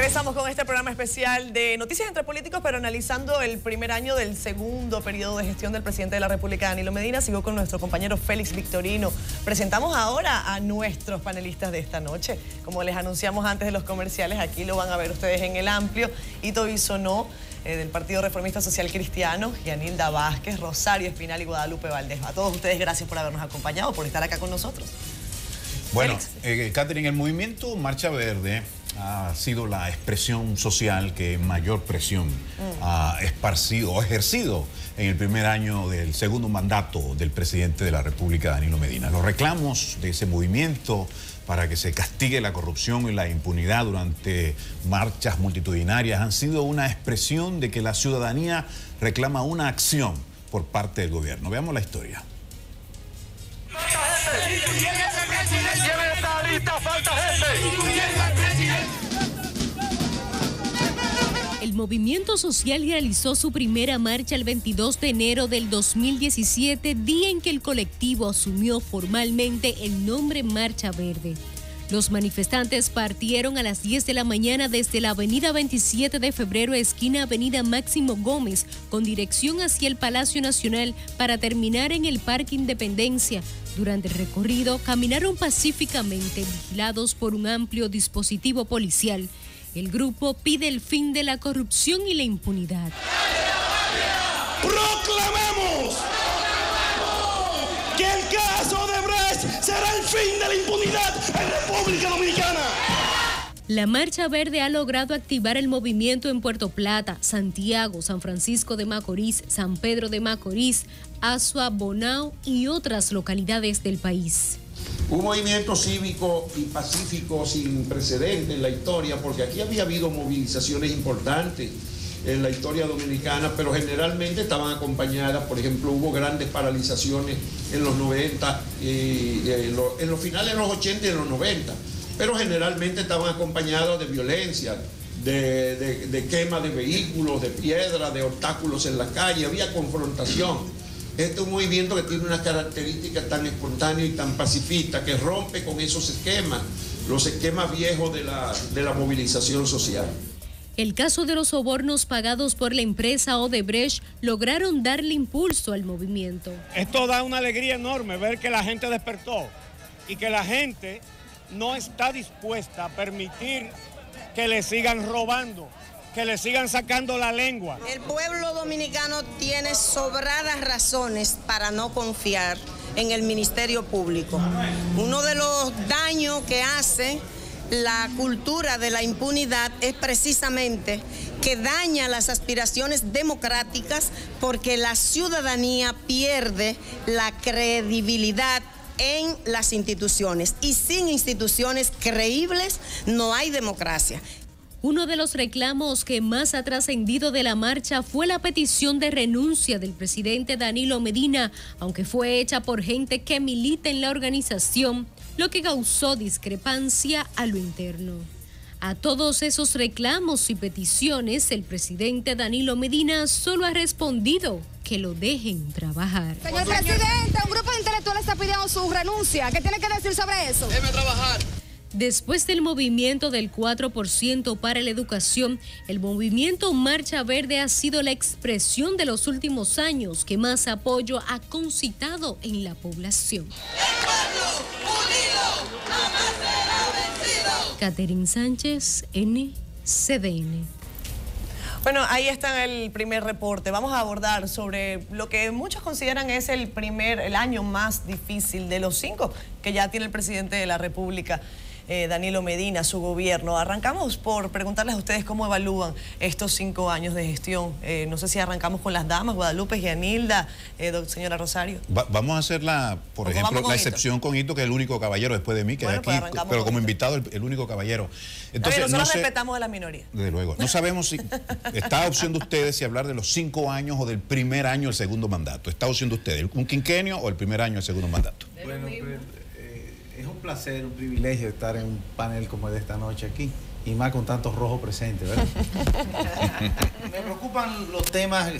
Regresamos con este programa especial de Noticias entre Políticos, pero analizando el primer año del segundo periodo de gestión del presidente de la República, Danilo Medina. Sigo con nuestro compañero Félix Victorino. Presentamos ahora a nuestros panelistas de esta noche. Como les anunciamos antes de los comerciales, aquí lo van a ver ustedes en el amplio. Ito Bisonó, del Partido Reformista Social Cristiano, Yanilda Vázquez, Rosario Espinal y Guadalupe Valdés. A todos ustedes, gracias por habernos acompañado, por estar acá con nosotros. Bueno, Catherine, el movimiento Marcha Verde ha sido la expresión social que mayor presión ha esparcido o ejercido en el primer año del segundo mandato del presidente de la República, Danilo Medina. Los reclamos de ese movimiento para que se castigue la corrupción y la impunidad durante marchas multitudinarias han sido una expresión de que la ciudadanía reclama una acción por parte del gobierno. Veamos la historia. El movimiento social realizó su primera marcha el 22 de enero del 2017, día en que el colectivo asumió formalmente el nombre Marcha Verde. Los manifestantes partieron a las 10 de la mañana desde la avenida 27 de febrero, esquina avenida Máximo Gómez, con dirección hacia el Palacio Nacional para terminar en el Parque Independencia. Durante el recorrido, caminaron pacíficamente, vigilados por un amplio dispositivo policial. El grupo pide el fin de la corrupción y la impunidad. ¡Proclamamos que el caso de Odebrecht será el fin de la impunidad en República Dominicana! La Marcha Verde ha logrado activar el movimiento en Puerto Plata, Santiago, San Francisco de Macorís, San Pedro de Macorís, Azua, Bonao y otras localidades del país. Un movimiento cívico y pacífico sin precedentes en la historia, porque aquí había habido movilizaciones importantes en la historia dominicana, pero generalmente estaban acompañadas, por ejemplo, hubo grandes paralizaciones en los 90, en los finales de los 80 y en los 90, pero generalmente estaban acompañadas de violencia, de quema de vehículos, de piedra, de obstáculos en la calle, había confrontación. Este es un movimiento que tiene unas características tan espontáneas y tan pacifistas que rompe con esos esquemas, los esquemas viejos de la movilización social. El caso de los sobornos pagados por la empresa Odebrecht lograron darle impulso al movimiento. Esto da una alegría enorme ver que la gente despertó y que la gente no está dispuesta a permitir que le sigan robando, que le sigan sacando la lengua. El pueblo dominicano tiene sobradas razones para no confiar en el Ministerio Público. Uno de los daños que hace la cultura de la impunidad es precisamente que daña las aspiraciones democráticas porque la ciudadanía pierde la credibilidad en las instituciones y sin instituciones creíbles no hay democracia. Uno de los reclamos que más ha trascendido de la marcha fue la petición de renuncia del presidente Danilo Medina, aunque fue hecha por gente que milita en la organización, lo que causó discrepancia a lo interno. A todos esos reclamos y peticiones, el presidente Danilo Medina solo ha respondido que lo dejen trabajar. Señor presidente, un grupo de intelectuales está pidiendo su renuncia. ¿Qué tiene que decir sobre eso? Déjeme trabajar. Después del movimiento del 4% para la educación, el movimiento Marcha Verde ha sido la expresión de los últimos años que más apoyo ha concitado en la población. ¡El pueblo unido jamás será vencido! Catherine Sánchez, NCDN. Bueno, ahí está el primer reporte. Vamos a abordar sobre lo que muchos consideran es el año más difícil de los 5 que ya tiene el presidente de la República, Danilo Medina, su gobierno. Arrancamos por preguntarles a ustedes cómo evalúan estos 5 años de gestión. No sé si arrancamos con las damas, Guadalupe, Yanilda, señora Rosario. Vamos a hacer por ejemplo, la excepción con Ito, que es el único caballero después de mí, que bueno, es aquí, pues pero como invitado el único caballero. Entonces, nosotros respetamos a la minoría. Desde luego. No sabemos si está opción de ustedes si hablar de los 5 años o del primer año del segundo mandato. Está opción de ustedes, un quinquenio o el primer año del segundo mandato. Bueno, es un placer, un privilegio estar en un panel como el de esta noche aquí, y más con tantos rojos presentes, ¿verdad? Me preocupan los temas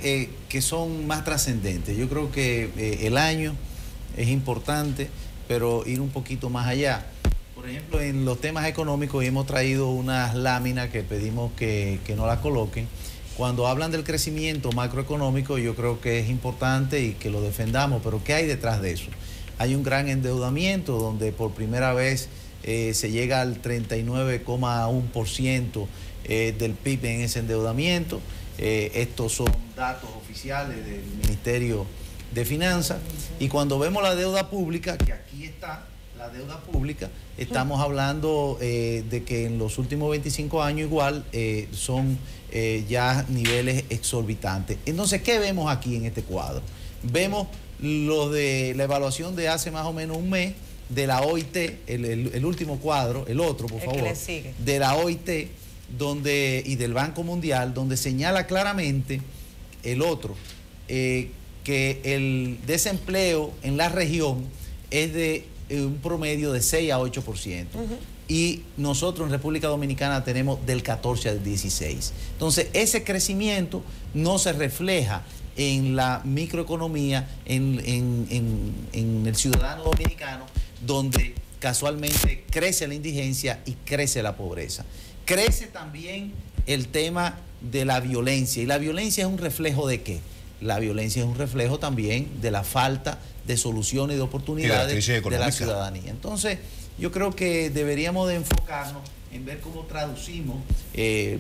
que son más trascendentes. Yo creo que el año es importante, pero ir un poquito más allá. Por ejemplo, en los temas económicos hemos traído unas láminas que pedimos que no las coloquen. Cuando hablan del crecimiento macroeconómico, yo creo que es importante y que lo defendamos, pero ¿qué hay detrás de eso? Hay un gran endeudamiento donde por primera vez se llega al 39,1% del PIB en ese endeudamiento. Estos son datos oficiales del Ministerio de Finanzas. Y cuando vemos la deuda pública, que aquí está la deuda pública, estamos hablando de que en los últimos 25 años igual son ya niveles exorbitantes. Entonces, ¿qué vemos aquí en este cuadro? Vemos lo de la evaluación de hace más o menos un mes de la OIT, el último cuadro, el otro, por favor, de la OIT y del Banco Mundial, donde señala claramente el otro, que el desempleo en la región es de un promedio de 6 a 8%. Y nosotros en República Dominicana tenemos del 14 al 16. Entonces, ese crecimiento no se refleja en la microeconomía, en el ciudadano dominicano, donde casualmente crece la indigencia y crece la pobreza. Crece también el tema de la violencia. ¿Y la violencia es un reflejo de qué? La violencia es un reflejo también de la falta de soluciones y de oportunidades de la ciudadanía. Entonces, yo creo que deberíamos de enfocarnos en ver cómo traducimos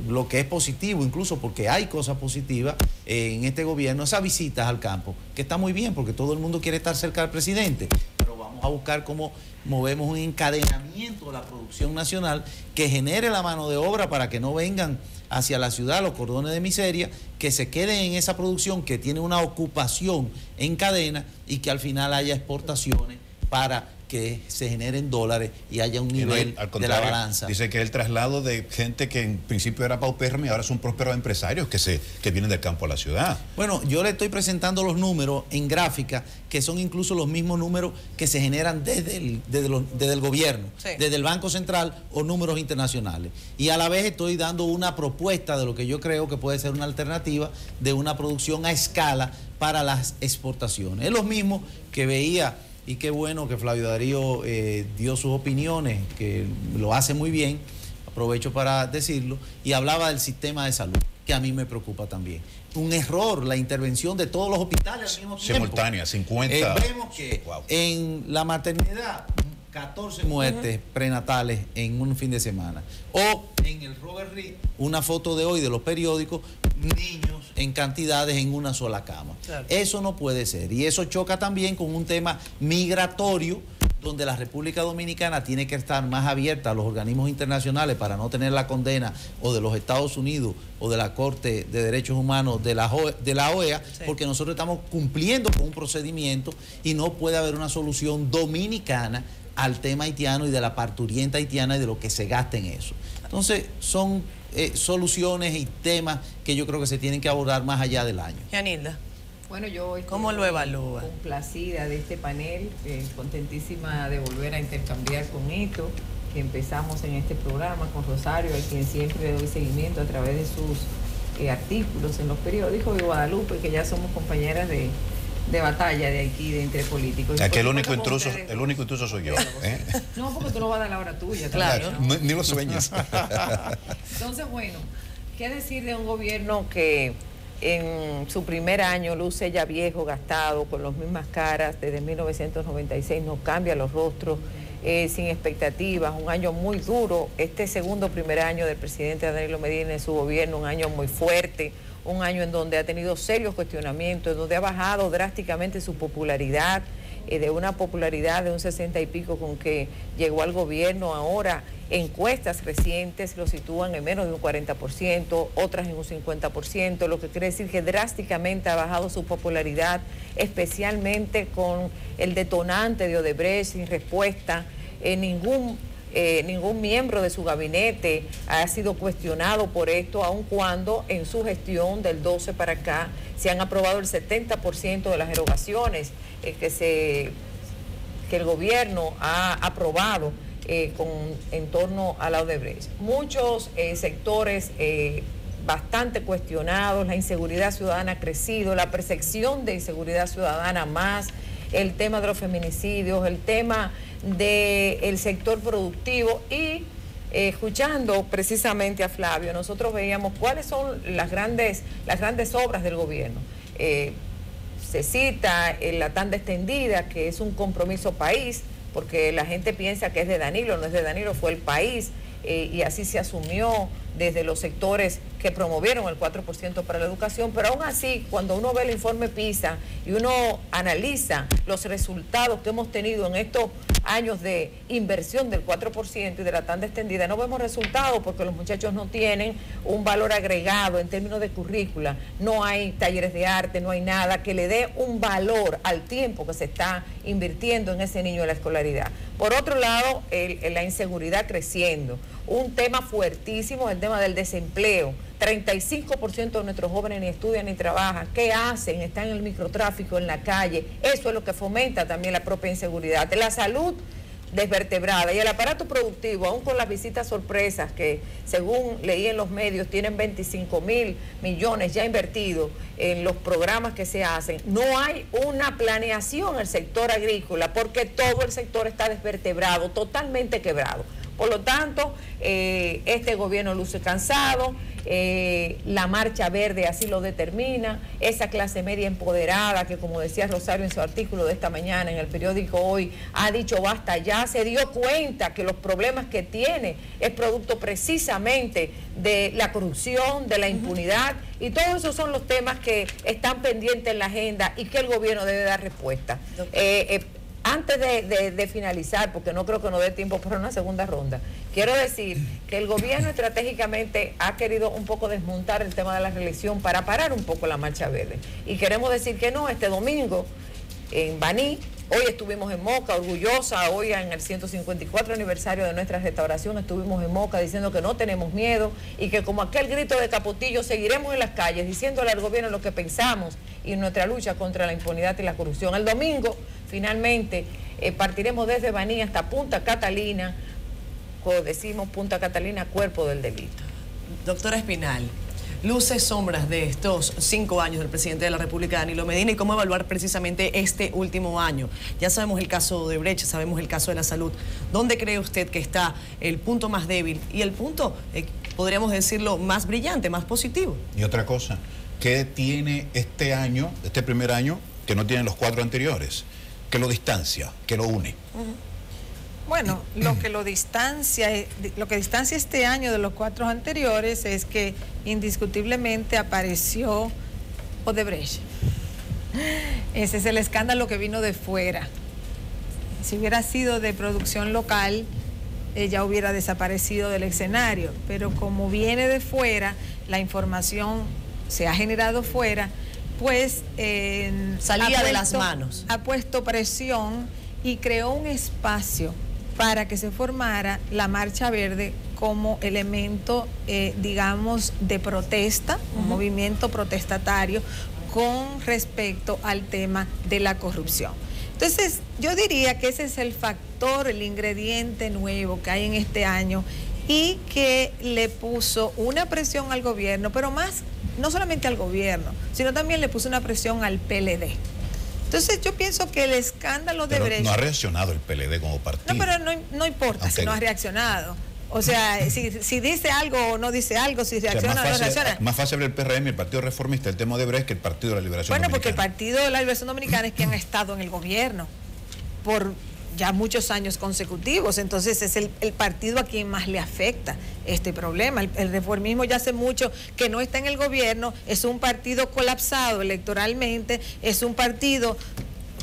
lo que es positivo, incluso porque hay cosas positivas en este gobierno, esas visitas al campo, que está muy bien porque todo el mundo quiere estar cerca del presidente, pero vamos a buscar cómo movemos un encadenamiento de la producción nacional que genere la mano de obra para que no vengan hacia la ciudad los cordones de miseria, que se queden en esa producción que tiene una ocupación en cadena y que al final haya exportaciones para que se generen dólares y haya un nivel de la balanza. Dice que el traslado de gente que en principio era paupérrima y ahora son prósperos empresarios que vienen del campo a la ciudad. Bueno, yo le estoy presentando los números en gráfica, que son incluso los mismos números que se generan desde el gobierno, desde el Banco Central o números internacionales. Y a la vez estoy dando una propuesta de lo que yo creo que puede ser una alternativa de una producción a escala para las exportaciones. Es lo mismo que veía. Y qué bueno que Flavio Darío dio sus opiniones, que lo hace muy bien, aprovecho para decirlo, y hablaba del sistema de salud, que a mí me preocupa también. Un error, la intervención de todos los hospitales al mismo tiempo. Simultánea, 50. Vemos que en la maternidad, 14 muertes prenatales en un fin de semana. O en el Robert Reed, una foto de hoy de los periódicos, niños en cantidades en una sola cama. Claro. Eso no puede ser. Y eso choca también con un tema migratorio, donde la República Dominicana tiene que estar más abierta a los organismos internacionales para no tener la condena o de los Estados Unidos o de la Corte de Derechos Humanos de la OEA, porque nosotros estamos cumpliendo con un procedimiento y no puede haber una solución dominicana al tema haitiano y de la parturienta haitiana y de lo que se gasta en eso. Entonces, son soluciones y temas que yo creo que se tienen que abordar más allá del año. Yanilda. Bueno, yo ¿cómo lo evalúa? Complacida de este panel, contentísima de volver a intercambiar con Hito, que empezamos en este programa con Rosario, a quien siempre le doy seguimiento a través de sus artículos en los periódicos, y Guadalupe, que ya somos compañeras de batalla de aquí, de entre políticos. Aquí el único intruso soy yo. No, porque tú lo vas a dar la hora tuya. Claro. ¿no? Ni lo sueñes. Entonces, bueno, ¿qué decir de un gobierno que en su primer año luce ya viejo, gastado, con las mismas caras desde 1996, no cambia los rostros, sin expectativas, un año muy duro, este primer año del presidente Danilo Medina en su gobierno, un año muy fuerte, un año en donde ha tenido serios cuestionamientos, en donde ha bajado drásticamente su popularidad, de una popularidad de un 60 y pico con que llegó al gobierno. Ahora encuestas recientes lo sitúan en menos de un 40%, otras en un 50%, lo que quiere decir que drásticamente ha bajado su popularidad, especialmente con el detonante de Odebrecht sin respuesta. Ningún miembro de su gabinete ha sido cuestionado por esto, aun cuando en su gestión del 12 para acá se han aprobado el 70% de las erogaciones que el gobierno ha aprobado en torno a la Odebrecht. Muchos sectores bastante cuestionados, la inseguridad ciudadana ha crecido, la percepción de inseguridad ciudadana más, el tema de los feminicidios, el tema del sector productivo y escuchando precisamente a Flavio, nosotros veíamos cuáles son las grandes obras del gobierno. Se cita la tanda extendida, que es un compromiso país, porque la gente piensa que es de Danilo, no es de Danilo, fue el país, y así se asumió desde los sectores que promovieron el 4% para la educación, pero aún así, cuando uno ve el informe PISA y uno analiza los resultados que hemos tenido en estos años de inversión del 4% y de la tanda extendida, no vemos resultados porque los muchachos no tienen un valor agregado en términos de currícula, no hay talleres de arte, no hay nada que le dé un valor al tiempo que se está invirtiendo en ese niño de la escolaridad. Por otro lado, la inseguridad creciendo, un tema fuertísimo, el tema del desempleo. 35% de nuestros jóvenes ni estudian ni trabajan. ¿Qué hacen? Están en el microtráfico, en la calle. Eso es lo que fomenta también la propia inseguridad. De la salud desvertebrada y el aparato productivo, aún con las visitas sorpresas que, según leí en los medios, tienen 25.000 millones ya invertidos en los programas que se hacen. No hay una planeación en el sector agrícola porque todo el sector está desvertebrado, totalmente quebrado. Por lo tanto, este gobierno luce cansado, la marcha verde así lo determina, esa clase media empoderada que, como decía Rosario en su artículo de esta mañana en el periódico Hoy, ha dicho basta ya, se dio cuenta que los problemas que tiene es producto precisamente de la corrupción, de la impunidad, y todos esos son los temas que están pendientes en la agenda y que el gobierno debe dar respuesta. Antes de finalizar, porque no creo que nos dé tiempo para una segunda ronda, quiero decir que el gobierno estratégicamente ha querido un poco desmontar el tema de la reelección para parar un poco la marcha verde. Y queremos decir que no, este domingo en Baní, hoy estuvimos en Moca, orgullosa, hoy en el 154 aniversario de nuestra restauración estuvimos en Moca diciendo que no tenemos miedo y que como aquel grito de Capotillo seguiremos en las calles diciéndole al gobierno lo que pensamos y nuestra lucha contra la impunidad y la corrupción. El domingo, finalmente, partiremos desde Baní hasta Punta Catalina, cuando decimos Punta Catalina, cuerpo del delito. Doctora Espinal, luces, sombras de estos 5 años del presidente de la República, Danilo Medina, y cómo evaluar precisamente este último año. Ya sabemos el caso de Brecht, sabemos el caso de la salud. ¿Dónde cree usted que está el punto más débil y el punto, podríamos decirlo, más brillante, más positivo? Y otra cosa, ¿qué tiene este año, este primer año, que no tienen los 4 anteriores? ¿Qué lo distancia? ¿Qué lo une? Bueno, lo que distancia este año de los 4 anteriores es que indiscutiblemente apareció Odebrecht. Ese es el escándalo que vino de fuera. Si hubiera sido de producción local, ella hubiera desaparecido del escenario, pero como viene de fuera, la información se ha generado fuera, pues salía de las manos. Ha puesto presión y creó un espacio para que se formara la Marcha Verde como elemento, digamos, de protesta, un movimiento protestatario con respecto al tema de la corrupción. Entonces, yo diría que ese es el factor, el ingrediente nuevo que hay en este año y que le puso una presión al gobierno, pero más, no solamente al gobierno, sino también le puso una presión al PLD. Entonces yo pienso que el escándalo de Brecht... No ha reaccionado el PLD como partido. No, pero no importa si no ha reaccionado. O sea, si dice algo o no dice algo, si reacciona o no reacciona. Más fácil el PRM, el Partido Reformista, el tema de Brecht que el Partido de la Liberación Dominicana. Bueno, porque el Partido de la Liberación Dominicana es quien ha estado en el gobierno por ya muchos años consecutivos, entonces es el partido a quien más le afecta este problema. El reformismo ya hace mucho que no está en el gobierno, es un partido colapsado electoralmente, es un partido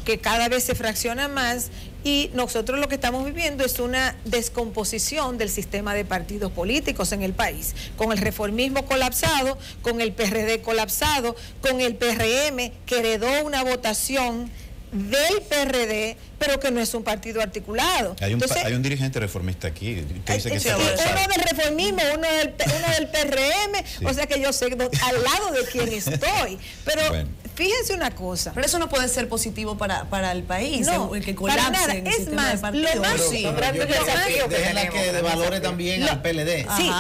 que cada vez se fracciona más y nosotros lo que estamos viviendo es una descomposición del sistema de partidos políticos en el país, con el reformismo colapsado, con el PRD colapsado, con el PRM que heredó una votación del PRD, pero que no es un partido articulado. Hay un dirigente reformista aquí que dice que uno del reformismo, uno del PRM, sí. O sea que yo sé al lado de quién estoy. Pero bueno, fíjense una cosa. Pero eso no puede ser positivo para el país, no, el que colapse en el sistema de partidos. Déjenla que valore también al PLD. Sí.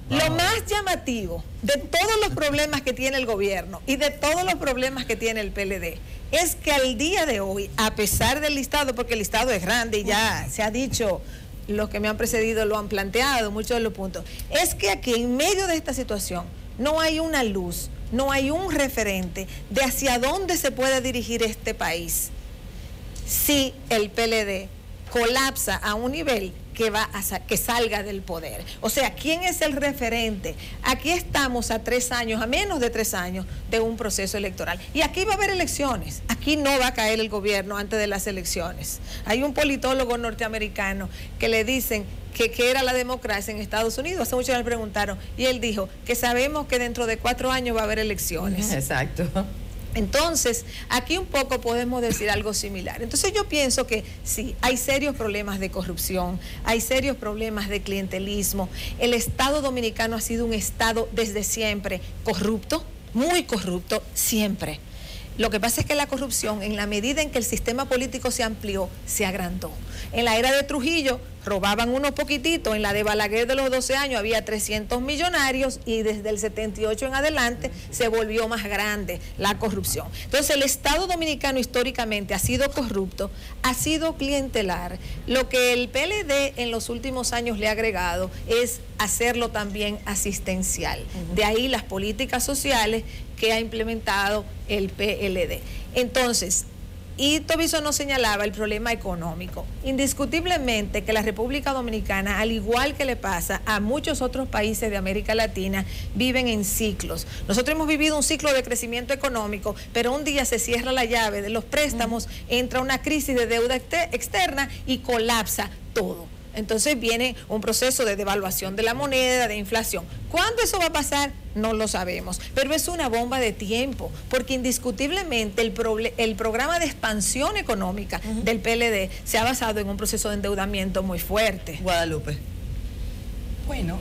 Lo más llamativo de todos los problemas que tiene el gobierno y de todos los problemas que tiene el PLD es que al día de hoy, a pesar del listado, porque el listado es grande y ya se ha dicho, los que me han precedido lo han planteado, muchos de los puntos, es que aquí en medio de esta situación no hay una luz, no hay un referente de hacia dónde se puede dirigir este país si el PLD colapsa a un nivel que salga del poder. O sea, ¿quién es el referente? Aquí estamos a 3 años, a menos de 3 años de un proceso electoral. Y aquí va a haber elecciones. Aquí no va a caer el gobierno antes de las elecciones. Hay un politólogo norteamericano que le dicen que era la democracia en Estados Unidos. Hace mucho le preguntaron y él dijo que sabemos que dentro de 4 años va a haber elecciones. Exacto. Entonces, aquí un poco podemos decir algo similar. Entonces yo pienso que sí, hay serios problemas de corrupción, hay serios problemas de clientelismo. El Estado dominicano ha sido un Estado desde siempre corrupto, muy corrupto, siempre. Lo que pasa es que la corrupción, en la medida en que el sistema político se amplió, se agrandó. En la era de Trujillo robaban unos poquititos, en la de Balaguer de los 12 años había 300 millonarios y desde el 78 en adelante se volvió más grande la corrupción. Entonces el Estado dominicano históricamente ha sido corrupto, ha sido clientelar. Lo que el PLD en los últimos años le ha agregado es hacerlo también asistencial. De ahí las políticas sociales que ha implementado el PLD. Entonces, y Tobiso nos señalaba el problema económico. Indiscutiblemente que la República Dominicana, al igual que le pasa a muchos otros países de América Latina, viven en ciclos. Nosotros hemos vivido un ciclo de crecimiento económico, pero un día se cierra la llave de los préstamos, entra una crisis de deuda externa y colapsa todo. Entonces viene un proceso de devaluación de la moneda, de inflación. ¿Cuándo eso va a pasar? No lo sabemos, pero es una bomba de tiempo, porque indiscutiblemente el programa de expansión económica del PLD se ha basado en un proceso de endeudamiento muy fuerte. Guadalupe. Bueno,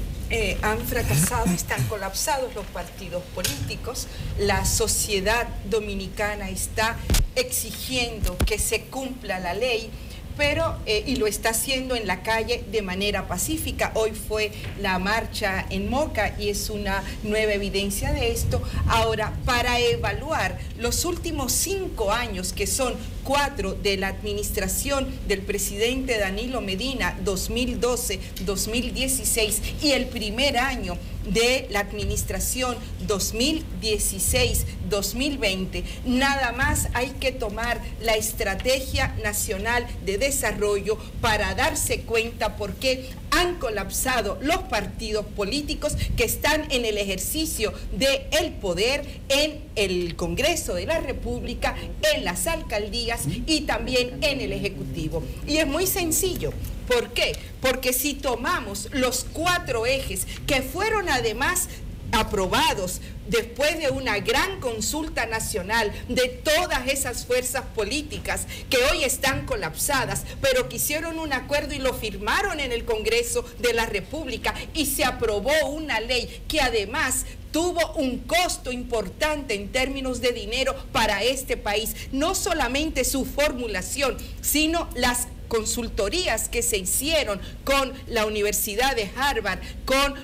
han fracasado, están colapsados los partidos políticos, la sociedad dominicana está exigiendo que se cumpla la ley, pero y lo está haciendo en la calle de manera pacífica. Hoy fue la marcha en Moca y es una nueva evidencia de esto. Ahora, para evaluar los últimos 5 años, que son 4 de la administración del presidente Danilo Medina, 2012-2016, y el primer año de la administración 2016-2020, nada más hay que tomar la Estrategia Nacional de Desarrollo para darse cuenta por qué han colapsado los partidos políticos que están en el ejercicio del poder en el Congreso de la República, en las alcaldías y también en el Ejecutivo. Y es muy sencillo. ¿Por qué? Porque si tomamos los 4 ejes que fueron además aprobados después de una gran consulta nacional de todas esas fuerzas políticas que hoy están colapsadas, pero que hicieron un acuerdo y lo firmaron en el Congreso de la República y se aprobó una ley que además tuvo un costo importante en términos de dinero para este país, no solamente su formulación, sino las consultorías que se hicieron con la Universidad de Harvard, con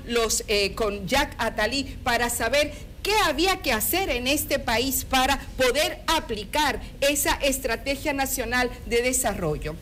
Jacques Attali, para saber qué había que hacer en este país para poder aplicar esa Estrategia Nacional de Desarrollo.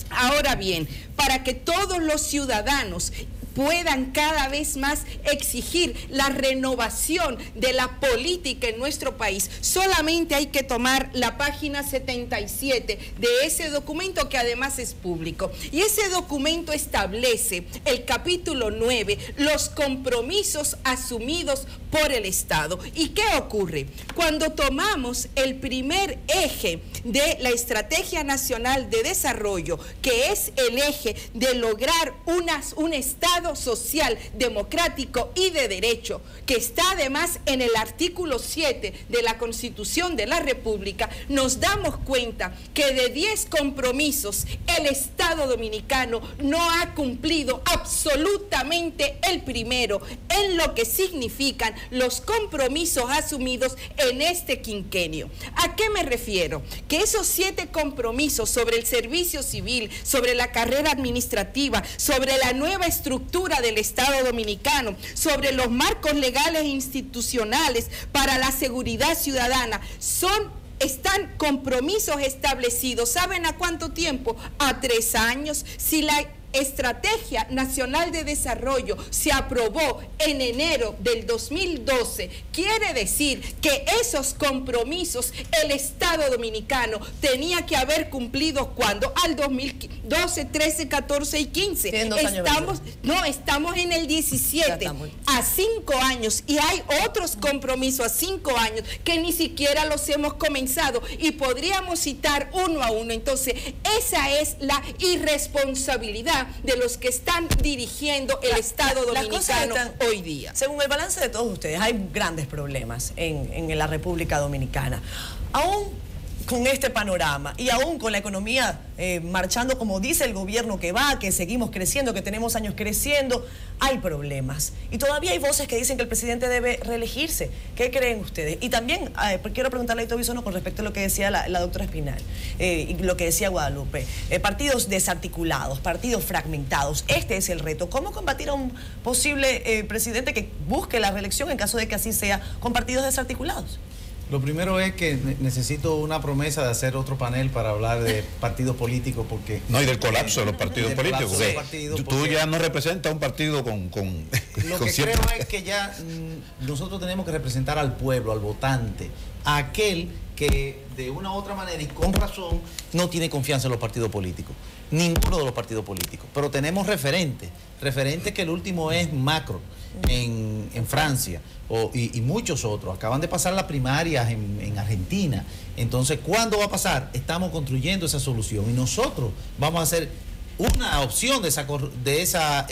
Ahora bien, para que todos los ciudadanos puedan cada vez más exigir la renovación de la política en nuestro país, solamente hay que tomar la página 77 de ese documento, que además es público. Y ese documento establece, el capítulo 9, los compromisos asumidos por el Estado. ¿Y qué ocurre? Cuando tomamos el primer eje de la Estrategia Nacional de Desarrollo, que es el eje de lograr un Estado social, democrático y de derecho, que está además en el artículo 7 de la Constitución de la República, nos damos cuenta que de 10 compromisos el Estado dominicano no ha cumplido absolutamente el primero, en lo que significan los compromisos asumidos en este quinquenio. ¿A qué me refiero? Que esos 7 compromisos sobre el servicio civil, civil, sobre la carrera administrativa, sobre la nueva estructura del Estado Dominicano, sobre los marcos legales e institucionales para la seguridad ciudadana. Están compromisos establecidos. ¿Saben a cuánto tiempo? A 3 años. Si la Estrategia Nacional de Desarrollo se aprobó en enero del 2012, quiere decir que esos compromisos el Estado Dominicano tenía que haber cumplido cuando al 2012, 13, 14 y 15. Estamos en el 17, a 5 años, y hay otros compromisos a 5 años que ni siquiera los hemos comenzado y podríamos citar uno a uno. Entonces, esa es la irresponsabilidad de los que están dirigiendo el Estado Dominicano hoy día. Según el balance de todos ustedes, hay grandes problemas en la República Dominicana. Aún con este panorama y aún con la economía marchando como dice el gobierno que va, que seguimos creciendo, que tenemos años creciendo, hay problemas. Y todavía hay voces que dicen que el presidente debe reelegirse. ¿Qué creen ustedes? Y también quiero preguntarle a Hito Bisono con respecto a lo que decía la doctora Espinal y lo que decía Guadalupe. Partidos desarticulados, partidos fragmentados. Este es el reto. ¿Cómo combatir a un posible presidente que busque la reelección en caso de que así sea con partidos desarticulados? Lo primero es que necesito una promesa de hacer otro panel para hablar de partidos políticos, porque... No, y del colapso de los partidos políticos. Tú ya no representas un partido con Lo que creo es que ya nosotros tenemos que representar al pueblo, al votante, a aquel que de una u otra manera y con razón no tiene confianza en los partidos políticos. Ninguno de los partidos políticos. Pero tenemos referentes que el último es Macron en Francia y muchos otros. Acaban de pasar las primarias en Argentina. Entonces, ¿cuándo va a pasar? Estamos construyendo esa solución y nosotros vamos a hacer una opción de esa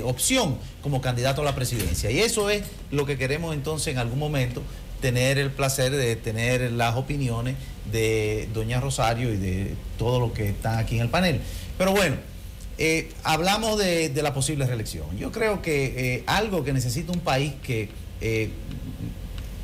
opción como candidato a la presidencia. Y eso es lo que queremos entonces en algún momento, tener el placer de tener las opiniones de doña Rosario y de todos los que están aquí en el panel. Pero bueno, hablamos de la posible reelección. Yo creo que algo que necesita un país que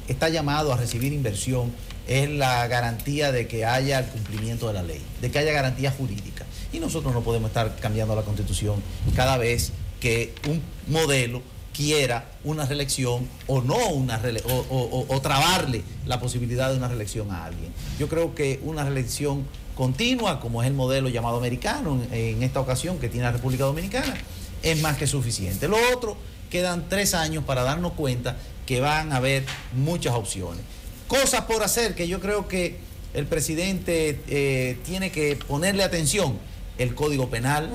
está llamado a recibir inversión es la garantía de que haya el cumplimiento de la ley, de que haya garantía jurídica. Y nosotros no podemos estar cambiando la Constitución cada vez que un modelo quiera una reelección o no o trabarle la posibilidad de una reelección a alguien. Yo creo que una reelección continua, como es el modelo llamado americano en esta ocasión que tiene la República Dominicana, es más que suficiente. Lo otro, quedan 3 años para darnos cuenta que van a haber muchas opciones. Cosas por hacer que yo creo que el presidente tiene que ponerle atención: el Código Penal.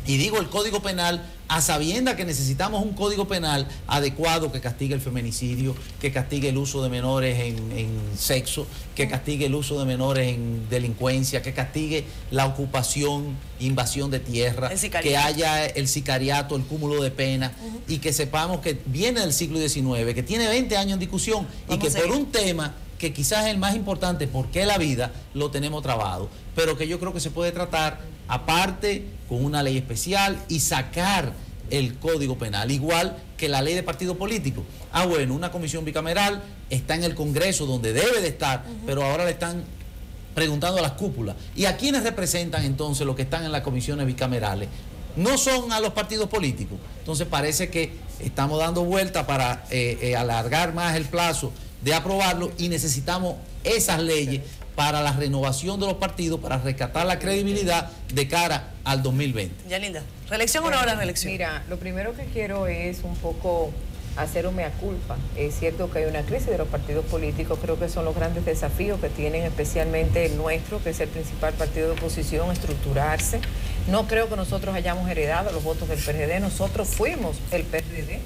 Y digo el Código Penal a sabiendas que necesitamos un Código Penal adecuado que castigue el feminicidio, que castigue el uso de menores en sexo, que castigue el uso de menores en delincuencia, que castigue la ocupación, invasión de tierra, que haya el sicariato, el cúmulo de pena, y que sepamos que viene del siglo XIX, que tiene 20 años en discusión y que por un tema que quizás es el más importante, porque la vida, lo tenemos trabado, pero que yo creo que se puede tratar aparte con una ley especial y sacar el Código Penal, igual que la ley de partido político. Bueno, una comisión bicameral está en el Congreso donde debe de estar, pero ahora le están preguntando a las cúpulas. ¿Y a quiénes representan entonces los que están en las comisiones bicamerales? No son a los partidos políticos. Entonces parece que estamos dando vuelta para alargar más el plazo de aprobarlo, y necesitamos esas leyes para la renovación de los partidos, para rescatar la credibilidad de cara al 2020. Yalinda, ¿reelección o no habrá reelección? Mira, lo primero que quiero es un poco hacer un mea culpa. Es cierto que hay una crisis de los partidos políticos, creo que son los grandes desafíos que tienen especialmente el nuestro, que es el principal partido de oposición, estructurarse. No creo que nosotros hayamos heredado los votos del PRD, nosotros fuimos el PRD.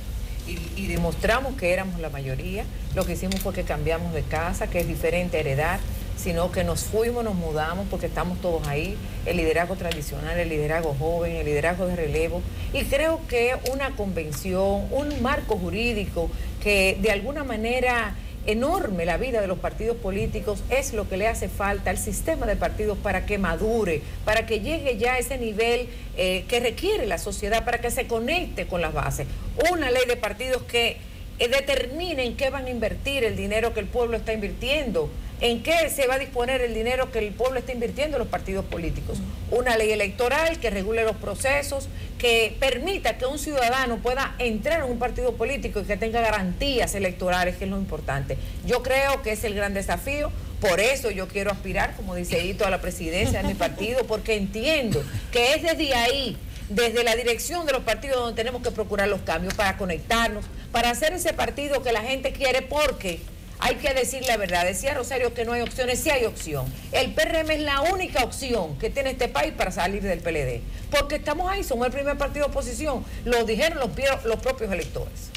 Y demostramos que éramos la mayoría. Lo que hicimos fue que cambiamos de casa, que es diferente heredar, sino que nos fuimos, nos mudamos porque estamos todos ahí, el liderazgo tradicional, el liderazgo joven, el liderazgo de relevo, y creo que una convención, un marco jurídico que de alguna manera enorme la vida de los partidos políticos es lo que le hace falta al sistema de partidos para que madure, para que llegue ya a ese nivel que requiere la sociedad, para que se conecte con las bases. Una ley de partidos que determinen qué van a invertir el dinero que el pueblo está invirtiendo, en qué se va a disponer el dinero que el pueblo está invirtiendo en los partidos políticos. Una ley electoral que regule los procesos, que permita que un ciudadano pueda entrar en un partido político y que tenga garantías electorales, que es lo importante. Yo creo que es el gran desafío. Por eso yo quiero aspirar, como dice Hito, a la presidencia de mi partido, porque entiendo que es desde ahí, desde la dirección de los partidos, donde tenemos que procurar los cambios para conectarnos, para hacer ese partido que la gente quiere, porque hay que decir la verdad. Decía Rosario que no hay opciones, sí hay opción. El PRM es la única opción que tiene este país para salir del PLD, porque estamos ahí, somos el primer partido de oposición, lo dijeron los propios electores.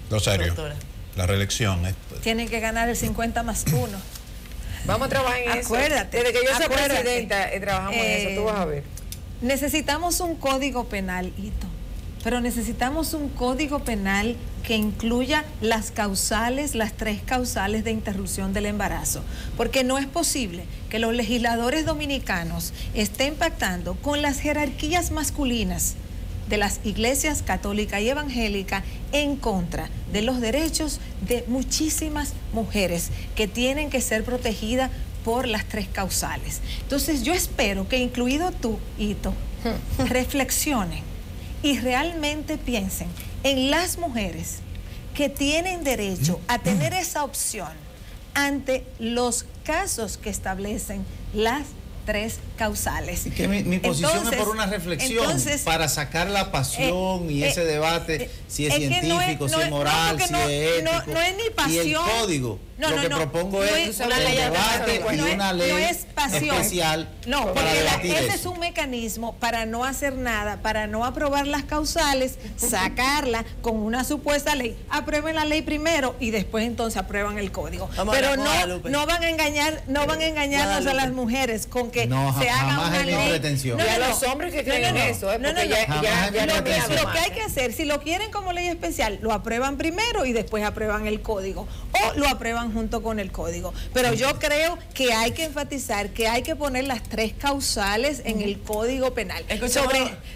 Rosario, la reelección. Tienen que ganar el 50+1. Vamos a trabajar en eso. Acuérdate. Desde que yo soy presidenta, trabajamos en eso, tú vas a ver. Necesitamos un código penal, Hito, pero necesitamos un código penal que incluya las causales, las 3 causales de interrupción del embarazo, porque no es posible que los legisladores dominicanos estén pactando con las jerarquías masculinas de las iglesias católica y evangélica en contra de los derechos de muchísimas mujeres que tienen que ser protegidas por las 3 causales. Entonces yo espero que, incluido tú, Hito, reflexionen y realmente piensen en las mujeres que tienen derecho a tener esa opción ante los casos que establecen las 3 causales. Y que mi posición es por una reflexión, para sacar la pasión y ese debate, si es científico, si es moral, si es ético. No es ni pasión. Y el código. Lo que propongo es un debate y una ley especial. No, porque ese es un mecanismo para no hacer nada, para no aprobar las causales, sacarla con una supuesta ley. Aprueben la ley primero y después entonces aprueban el código. Pero no van a engañarnos a las mujeres con que se haga una ley. Y a los hombres que creen en eso. Lo que hay que hacer, si lo quieren como ley especial, lo aprueban primero y después aprueban el código. O lo aprueban junto con el código. Pero yo creo que hay que enfatizar que hay que poner las 3 causales en el Código Penal.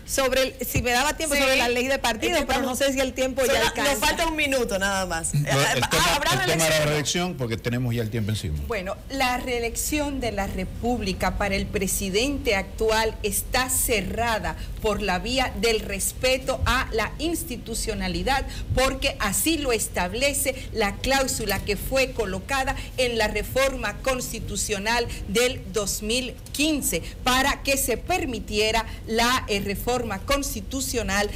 Si me daba tiempo, sobre la ley de partidos, pero no sé si el tiempo ya alcanza. Nos falta un minuto nada más. El tema de la reelección, porque tenemos ya el tiempo encima. Bueno, la reelección de la República para el presidente actual está cerrada por la vía del respeto a la institucionalidad, porque así lo establece la cláusula que fue colocada en la reforma constitucional del 2015 para que se permitiera la reforma constitucional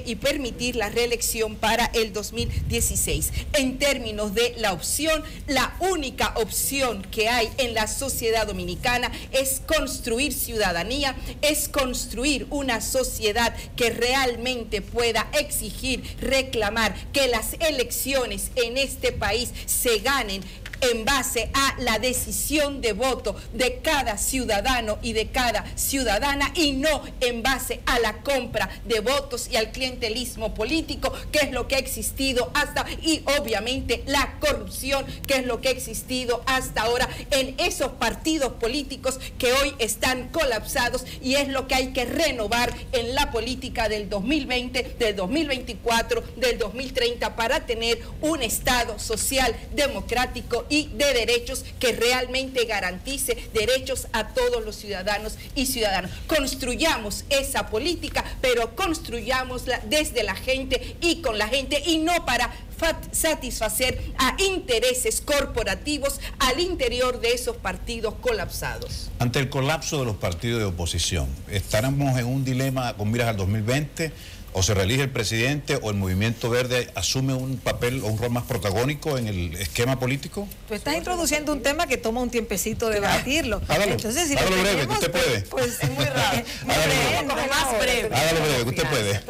y permitir la reelección para el 2016. En términos de la opción, la única opción que hay en la sociedad dominicana es construir ciudadanía, es construir una sociedad que realmente pueda exigir, reclamar que las elecciones en este país se ganen en base a la decisión de voto de cada ciudadano y de cada ciudadana, y no en base a la compra de votos y al clientelismo político, que es lo que ha existido y obviamente la corrupción, que es lo que ha existido hasta ahora en esos partidos políticos que hoy están colapsados, y es lo que hay que renovar en la política del 2020, del 2024, del 2030, para tener un Estado social, democrático y de derechos que realmente garantice derechos a todos los ciudadanos y ciudadanas. Construyamos esa política, pero construyámosla desde la gente y con la gente, y no para satisfacer a intereses corporativos al interior de esos partidos colapsados. Ante el colapso de los partidos de oposición, ¿estaremos en un dilema con miras al 2020? ¿O se reelige el presidente o el Movimiento Verde asume un papel o un rol más protagónico en el esquema político? Tú estás introduciendo un tema que toma un tiempecito de debatirlo. Entonces, si hágalo breve, que usted puede. Pues es muy rápido. Más breve. Hágalo breve, que usted puede.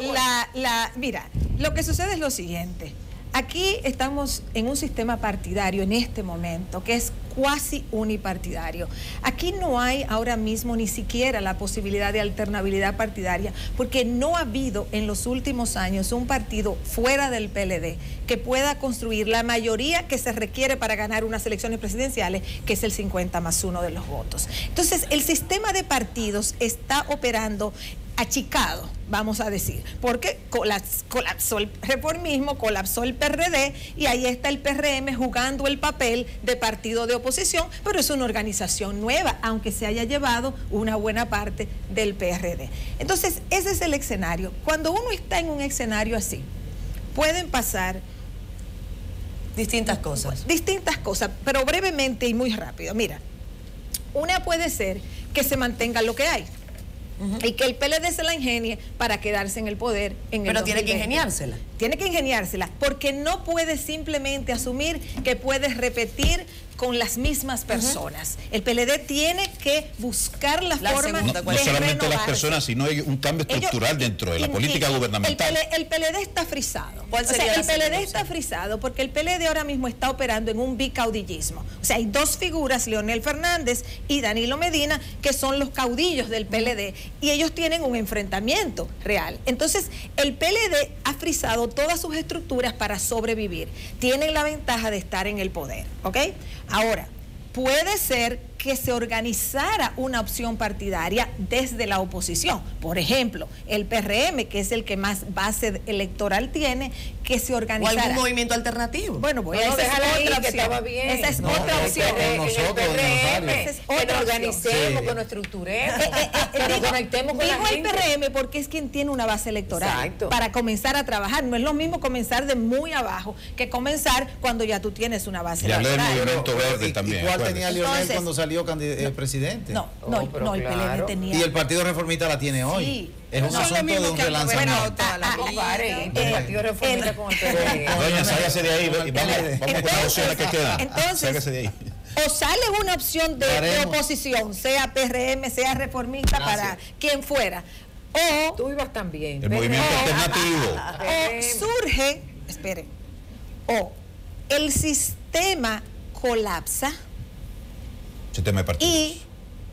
Mira, lo que sucede es lo siguiente. Aquí estamos en un sistema partidario en este momento, que es cuasi unipartidario. Aquí no hay ahora mismo ni siquiera la posibilidad de alternabilidad partidaria, porque no ha habido en los últimos años un partido fuera del PLD que pueda construir la mayoría que se requiere para ganar unas elecciones presidenciales, que es el 50+1 de los votos. Entonces, el sistema de partidos está operando achicado, vamos a decir, porque colapsó el reformismo, colapsó el PRD y ahí está el PRM jugando el papel de partido de oposición, pero es una organización nueva, aunque se haya llevado una buena parte del PRD. Entonces, ese es el escenario. Cuando uno está en un escenario así, pueden pasar distintas cosas, pero brevemente y muy rápido. Mira, una puede ser que se mantenga lo que hay. Y que el PLD se la ingenie para quedarse en el poder en el 2020. Pero tiene que ingeniársela. Tiene que ingeniársela, porque no puede simplemente asumir que puedes repetir con las mismas personas. El PLD tiene que buscar la forma de no solamente renovarse. las personas, sino hay un cambio estructural dentro de la política gubernamental. El PLD está frisado. ¿Cuál sería el PLD está frisado porque el PLD ahora mismo está operando en un bicaudillismo. O sea, hay dos figuras, Leonel Fernández y Danilo Medina, que son los caudillos del PLD, y ellos tienen un enfrentamiento real. Entonces, el PLD ha frisado todas sus estructuras para sobrevivir. Tienen la ventaja de estar en el poder, ¿ok? Ahora, puede ser que se organizara una opción partidaria desde la oposición. Por ejemplo, el PRM, que es el que más base electoral tiene, que se organizara. ¿O algún movimiento alternativo? Bueno, voy a dejar ahí que estaba bien. Esa es otra opción. Que nos organicemos, que nos estructuremos, que nos conectemos con la gente. Dijo el PRM porque es quien tiene una base electoral. Exacto. Para comenzar a trabajar. No es lo mismo comenzar de muy abajo que comenzar cuando ya tú tienes una base electoral. Y hablé del movimiento verde también. ¿Y cuál tenía Leonel cuando salió presidente? No, el PLD tenía. Y el Partido Reformista la tiene hoy. Sí. Es un asunto de un relanzamiento. El Partido Reformista con el PLD. Doña, sáquese de ahí, vamos con las opciones que quedan. Entonces, sáquese de ahí. O sale una opción de oposición, sea PRM, sea reformista, para quien fuera. O tú ibas también. El movimiento alternativo. O surge, espere, o el sistema colapsa. Sistema de partidos.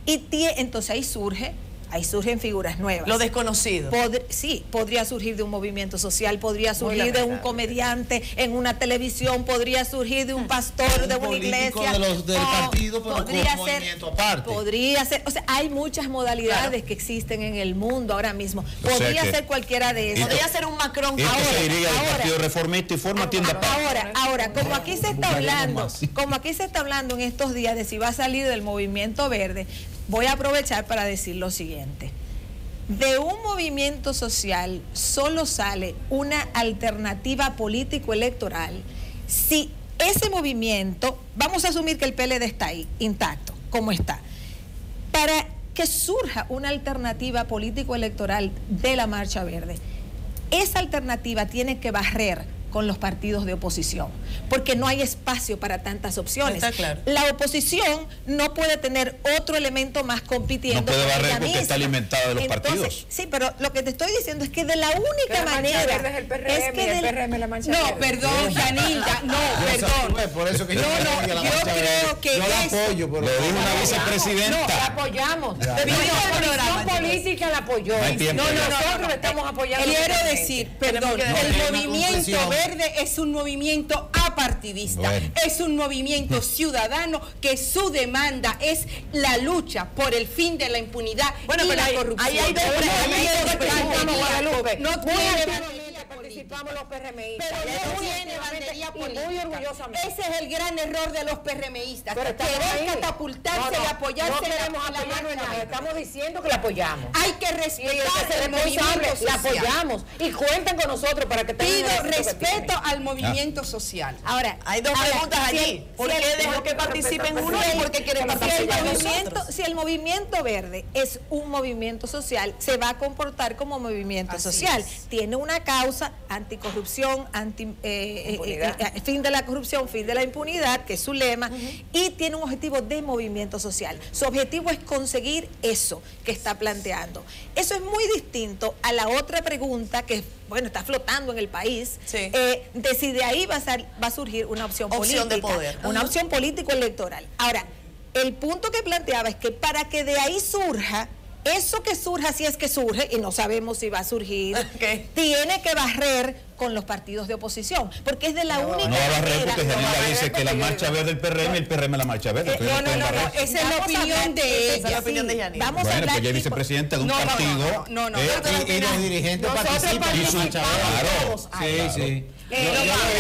Entonces ahí surgen figuras nuevas. Lo desconocido. Sí, podría surgir de un movimiento social, podría surgir de un comediante en una televisión, podría surgir de un pastor de una iglesia. Del partido, pero con movimiento aparte. Podría ser, o sea, hay muchas modalidades que existen en el mundo ahora mismo. Podría ser cualquiera de esas. Podría ser un Macron. Esto se diría del Partido Reformista y forma tienda aparte. Ahora, como aquí se está hablando en estos días de si va a salir del movimiento verde, voy a aprovechar para decir lo siguiente. De un movimiento social solo sale una alternativa político-electoral si ese movimiento, vamos a asumir que el PLD está ahí, intacto, como está, para que surja una alternativa político-electoral de la Marcha Verde, esa alternativa tiene que barrer con los partidos de oposición, porque no hay espacio para tantas opciones. Está claro. La oposición no puede tener otro elemento más compitiendo. No puede barrer porque misma. está alimentada de los partidos. Sí, pero lo que te estoy diciendo es que de la única manera es el PRM, es que el PRM la Mancha no, Verde. perdón, Janilda, perdón. Por eso que yo creo que yo la apoyo, pero lo dijo una vicepresidenta. No, la apoyamos. Ya. La oposición política la apoyó. Nosotros estamos apoyando. Quiero decir, perdón, el movimiento verde es un movimiento apartidista, es un movimiento ciudadano que su demanda es la lucha por el fin de la impunidad y la corrupción. Ahí hay dos no tiene participamos los PRMistas. Pero no tiene bandería política. Muy orgullosamente. Ese es el gran error de los PRMistas. Pero querer catapultarse y apoyarse. No queremos apoyarnos en nada. Estamos diciendo que la apoyamos. Hay que respetar el movimiento social. La apoyamos. Y cuenten con nosotros para que pido respeto al movimiento social. Ahora, hay dos preguntas allí. ¿Por qué dejan que participen uno y por qué quieren participar nosotros? Si el movimiento verde es un movimiento social, se va a comportar como movimiento social. Tiene una causa anticorrupción, fin de la corrupción, fin de la impunidad, que es su lema, y tiene un objetivo de movimiento social. Su objetivo es conseguir eso que está planteando. Eso es muy distinto a la otra pregunta que, bueno, está flotando en el país, de si de ahí va a surgir una opción política, de poder. Una opción político-electoral. Ahora, el punto que planteaba es que para que de ahí surja, eso que surja, si es que surge, y no sabemos si va a surgir, tiene que barrer con los partidos de oposición, porque es de la única no va a barrer manera. porque Janilda dice que la marcha verde del PRM, el PRM la marcha verde. Esa es la opinión de ella. Bueno, pues ella es vicepresidenta de un partido. Y los dirigentes participan en la marcha verde. Sí.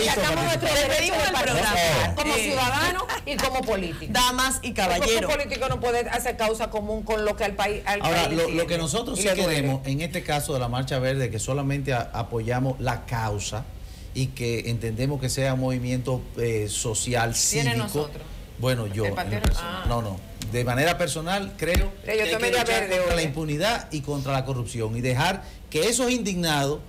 Sacamos nuestro derecho de participar como ciudadanos y como políticos. Damas y caballeros. Un político no puede hacer causa común con lo que al país. Ahora, lo que nosotros sí queremos, en este caso de la Marcha Verde, que solamente apoyamos la causa y que entendemos que sea un movimiento social, cívico. ¿Tiene nosotros? Bueno, yo. No. De manera personal, creo que hay que luchar contra la impunidad y contra la corrupción y dejar que esos indignados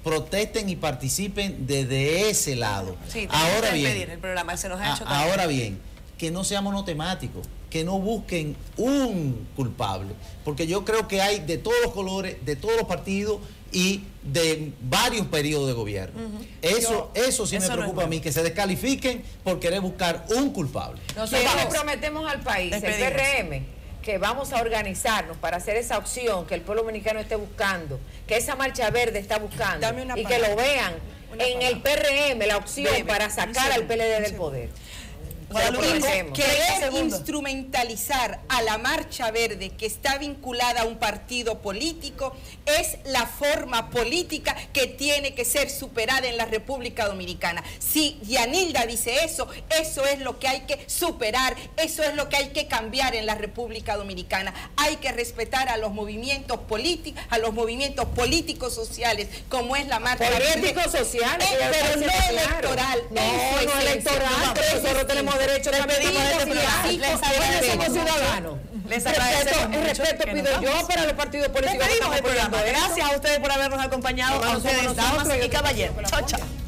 protesten y participen desde ese lado. Sí, ahora bien, el programa se nos ha hecho ahora bien, que no seamos monotemáticos, que no busquen un culpable, porque yo creo que hay de todos los colores, de todos los partidos y de varios periodos de gobierno. Eso sí me preocupa a mí, que se descalifiquen por querer buscar un culpable. Nosotros le prometemos al país, el PRM, que vamos a organizarnos para hacer esa opción que el pueblo dominicano esté buscando, que esa marcha verde está buscando, y que lo vean en el PRM, la opción para sacar al PLD del poder. Querer instrumentalizar a la Marcha Verde, que está vinculada a un partido político, es la forma política que tiene que ser superada en la República Dominicana. Si Yanilda dice eso, eso es lo que hay que superar, eso es lo que hay que cambiar en la República Dominicana. Hay que respetar a los movimientos políticos, políticos sociales, como es la Marcha Verde. Políticos sociales, pero no electoral. No electoral, pero nosotros tenemos derecho a como ciudadanos. Les agradecemos. El respeto pido yo para los partidos políticos. Gracias a ustedes por habernos acompañado, a ustedes, damas y caballeros. Chao, chao.